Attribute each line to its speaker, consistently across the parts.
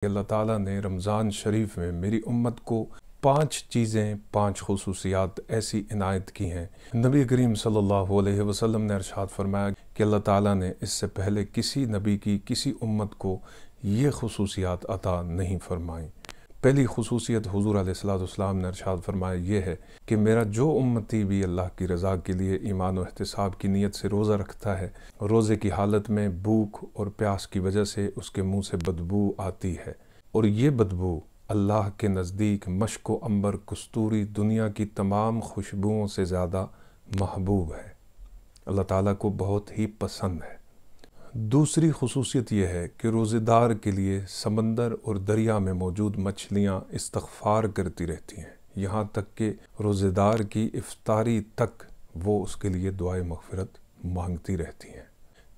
Speaker 1: اللہ تعالیٰ نے رمضان شریف میں میری امت کو 5 چیزیں 5 خصوصیات ایسی عنایت کی ہیں۔ نبی کریم صلی اللہ علیہ وسلم نے ارشاد فرمایا کہ اللہ تعالیٰ نے اس سے پہلے کسی نبی کی کسی امت کو یہ خصوصیات عطا نہیں فرمائیں۔ پہلی خصوصیت حضور علیہ السلام نے ارشاد فرمایا یہ ہے کہ میرا جو امتی بھی اللہ کی رضا کے لیے ایمان و احتساب کی نیت سے روزہ رکھتا ہے، روزے کی حالت میں بھوک اور پیاس کی وجہ سے اس کے منہ سے بدبو آتی ہے، اور یہ بدبو اللہ کے نزدیک مشک و عنبر کستوری دنیا کی تمام خوشبوؤں سے زیادہ محبوب ہے، اللہ تعالیٰ کو بہت ہی پسند ہے۔ دوسری خصوصیت یہ ہے کہ روزے دار کے لیے سمندر اور دریا میں موجود مچھلیاں استغفار کرتی رہتی ہیں، یہاں تک کہ روزے دار کی افطاری تک وہ اس کے لیے دعائے مغفرت مانگتی رہتی ہیں۔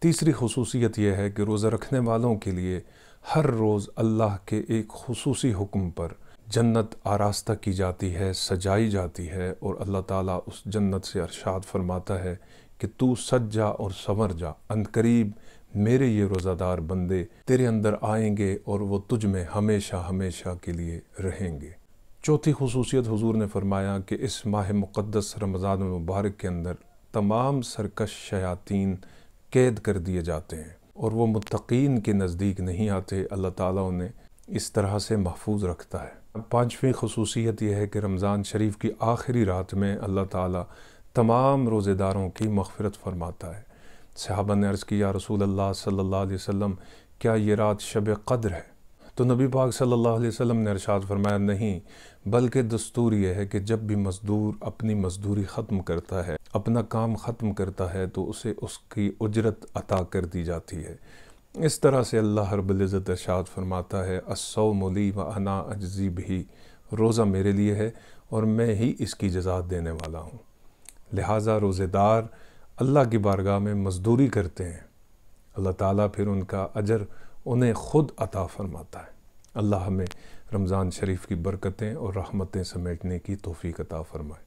Speaker 1: تیسری خصوصیت یہ ہے کہ روزہ رکھنے والوں کے لیے ہر روز اللہ کے ایک خصوصی حکم پر جنت آراستہ کی جاتی ہے، سجائی جاتی ہے، اور اللہ تعالیٰ اس جنت سے ارشاد فرماتا ہے کہ تو سج جا اور سنور جا، عنقریب میرے یہ روزہ دار بندے تیرے اندر آئیں گے اور وہ تجھ میں ہمیشہ ہمیشہ کے لیے رہیں گے۔ چوتھی خصوصیت حضور نے فرمایا کہ اس ماہ مقدس رمضان المبارک کے اندر تمام سرکش شیاطین قید کر دیے جاتے ہیں اور وہ متقین کے نزدیک نہیں آتے، اللہ تعالیٰ انہیں اس طرح سے محفوظ رکھتا ہے۔ پانچویں خصوصیت یہ ہے کہ رمضان شریف کی آخری رات میں اللہ تعالیٰ تمام روزے داروں کی مغفرت فرماتا ہے۔ صحابہ نے عرض کی یا رسول اللہ صلی اللہ علیہ وسلم کیا یہ رات شب قدر ہے؟ تو نبی پاک صلی اللہ علیہ وسلم نے ارشاد فرمایا نہیں، بلکہ دستور یہ ہے کہ جب بھی مزدور اپنی مزدوری ختم کرتا ہے، اپنا کام ختم کرتا ہے، تو اسے اس کی اجرت عطا کر دی جاتی ہے۔ اس طرح سے اللہ رب العزت ارشاد فرماتا ہے الصوم لی وانا اجزی بہ، روزہ میرے لیے ہے اور میں ہی اس کی جزا دینے والا ہوں۔ لہٰذا روزے دار اللہ کی بارگاہ میں مزدوری کرتے ہیں، اللہ تعالیٰ پھر ان کا اجر انہیں خود عطا فرماتا ہے۔ اللہ ہمیں رمضان شریف کی برکتیں اور رحمتیں سمیٹنے کی توفیق عطا فرمائے۔